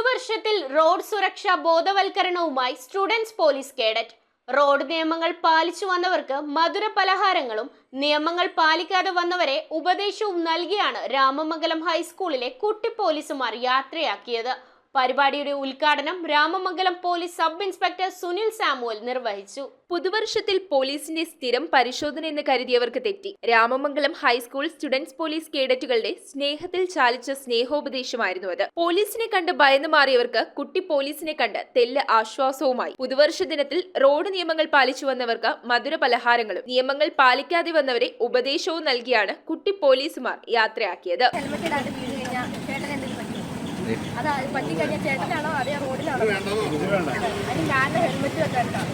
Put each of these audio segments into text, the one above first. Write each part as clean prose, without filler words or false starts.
പുതുവർഷത്തിൽ road സുരക്ഷാ ബോധവൽക്കരണവുമായി students police cadet. Road നിയമങ്ങൾ പാലിച്ചു വന്നവർക്ക് മധുര പലഹാരങ്ങളും നിയമങ്ങൾ പാലിക്കാതെ വന്നവരെ ഉപദേശവും നൽകിയാണ് രാമമംഗലം ഹൈസ്കൂളിലെ കുട്ടി പോലീസുമാർ യാത്രയാക്കിയത്. പരിപാടിയുടെ ഉദ്ഘാടനം Ramamangalam police sub inspector Sunil Samuel നിർവഹിച്ചു. പുതുവർഷത്തിൽ പോലീസിന്റെ സ്ഥിരം പരിശോധന എന്ന് കരുതിയവർക്ക് തെറ്റി. രാമമംഗലം ഹൈസ്കൂൾ സ്റ്റുഡൻസ് പോലീസ് കേഡറ്റുകളുടെ സ്നേഹത്തിൽ ചാലിച്ച സ്നേഹോപദേശമായിരുന്നു അത്. പോലീസിനെ കണ്ട് ഭയന്നു മാറിയവർക്ക് കുട്ടി പോലീസിനെ കണ്ട് തെല്ല് ആശ്വാസവുമായി. പുതുവർഷ ദിനത്തിൽ റോഡ് നിയമങ്ങൾ പാലിച്ചു വന്നവർക്ക് മധുര പലഹാരങ്ങളും നിയമങ്ങൾ പാലിക്കാതെ വന്നവരെ ഉപദേശവും നൽകിയാണ് കുട്ടി പോലീസുമാർ യാത്രയാക്കിയത്. അത് പറ്റിക്കഴിഞ്ഞാൽ ചേട്ടനാണോ അതേ റോഡിലാണോ? അതിന് കാരണം ഹെൽമെറ്റ് വെക്കാനാണ്.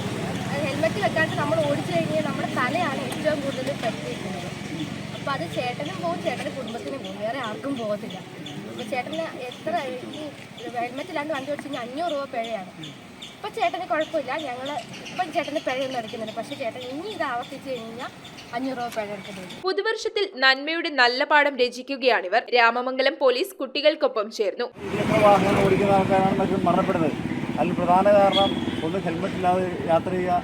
ഹെൽമെറ്റ് വെക്കാണ്ട് നമ്മൾ ഓടിച്ചു കഴിഞ്ഞാൽ നമ്മുടെ തലയാണ് ഏറ്റവും കൂടുതൽ പറ്റിയിരിക്കുന്നത്. അപ്പോൾ അത് ചേട്ടനും പോകും, ചേട്ടൻ്റെ കുടുംബത്തിനും പോകും, വേറെ ആർക്കും പോകത്തില്ല. അപ്പോൾ ചേട്ടന് എത്ര ഈ ഹെൽമെറ്റില്ലാണ്ട് വണ്ടി ഓടിച്ചു കഴിഞ്ഞാൽ 500 രൂപ പിഴയാണ്. ഇപ്പം ചേട്ടന് കുഴപ്പമില്ല, ഇപ്പം ചേട്ടന് പിഴയൊന്നും എടുക്കുന്നുണ്ട്. പക്ഷേ ചേട്ടൻ ഇനി ഇത് ആവർത്തിച്ച് കഴിഞ്ഞാൽ 500 രൂപ പിഴ എടുക്കുന്നത്. പുതുവർഷത്തിൽ നന്മയുടെ നല്ല പാഠം രചിക്കുകയാണിവർ. രാമമംഗലം പോലീസ് കുട്ടികൾക്കൊപ്പം ചേർന്നു. വാഹനം ഓടിക്കുന്ന ആൾക്കാരാണ് മരണപ്പെടുന്നത്. അതിൽ പ്രധാന കാരണം ഒന്ന് ഹെൽമെറ്റ് ഇല്ലാതെ യാത്ര ചെയ്യുക,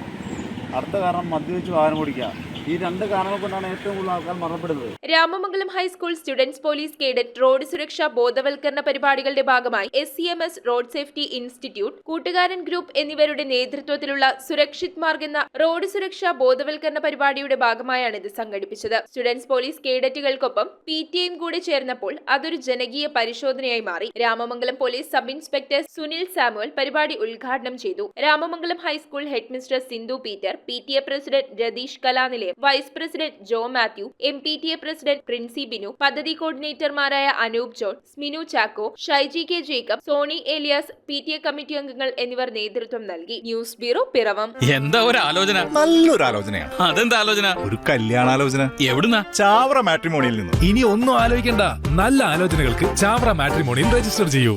അടുത്ത കാരണം മദ്യപിച്ച് വാഹനം ഓടിക്കുക. ഈ രണ്ട് കാരണങ്ങൾ കൊണ്ടാണ് ഏറ്റവും കൂടുതൽ ആൾക്കാർ മരണപ്പെടുന്നത്. Ramamangalam high school students police cadet road സുരക്ഷാ ബോധവൽക്കരണ പരിപാടികളുടെ ഭാഗമായി SCMS റോഡ് സേഫ്റ്റി ഇൻസ്റ്റിറ്റ്യൂട്ട്, കൂട്ടുകാരൻ ഗ്രൂപ്പ് എന്നിവരുടെ നേതൃത്വത്തിലുള്ള സുരക്ഷിത് മാർഗ് എന്ന റോഡ് സുരക്ഷാ ബോധവൽക്കരണ പരിപാടിയുടെ ഭാഗമായാണ് ഇത് സംഘടിപ്പിച്ചത്. സ്റ്റുഡൻസ് പോലീസ് കേഡറ്റുകൾക്കൊപ്പം PTAയും കൂടി ചേർന്നപ്പോൾ അതൊരു ജനകീയ പരിശോധനയായി മാറി. Ramamangalam police sub inspector Sunil Samuel പരിപാടി ഉദ്ഘാടനം ചെയ്തു. Ramamangalam high school head mister Sindhu Peter, PTA president Ratheesh Kalanilayam, vice president Jo Mathew, MPTA president Princy Binu, പദ്ധതി കോർഡിനേറ്റർമാരായ Anoop John, Sminu Chacko, Shaiji K Jacob, Sony Elias, PTA committee അംഗങ്ങൾ എന്നിവർ നേതൃത്വം നൽകി. News bureau, Piravom. എന്താ ഒരു ആലോചന? നല്ലൊരു ആലോചനയാണ്. അതെന്താ ആലോചന? ഒരു കല്യാണാലോചന. എവിടുന്നാ? ചാവറ മാട്രിമോണിയിൽ നിന്ന്. ഇനി ഒന്നും ആലോചിക്കണ്ട, നല്ല ആലോചനകൾക്ക് ചാവറ മാട്രിമോണിയിൽ രജിസ്റ്റർ ചെയ്യൂ.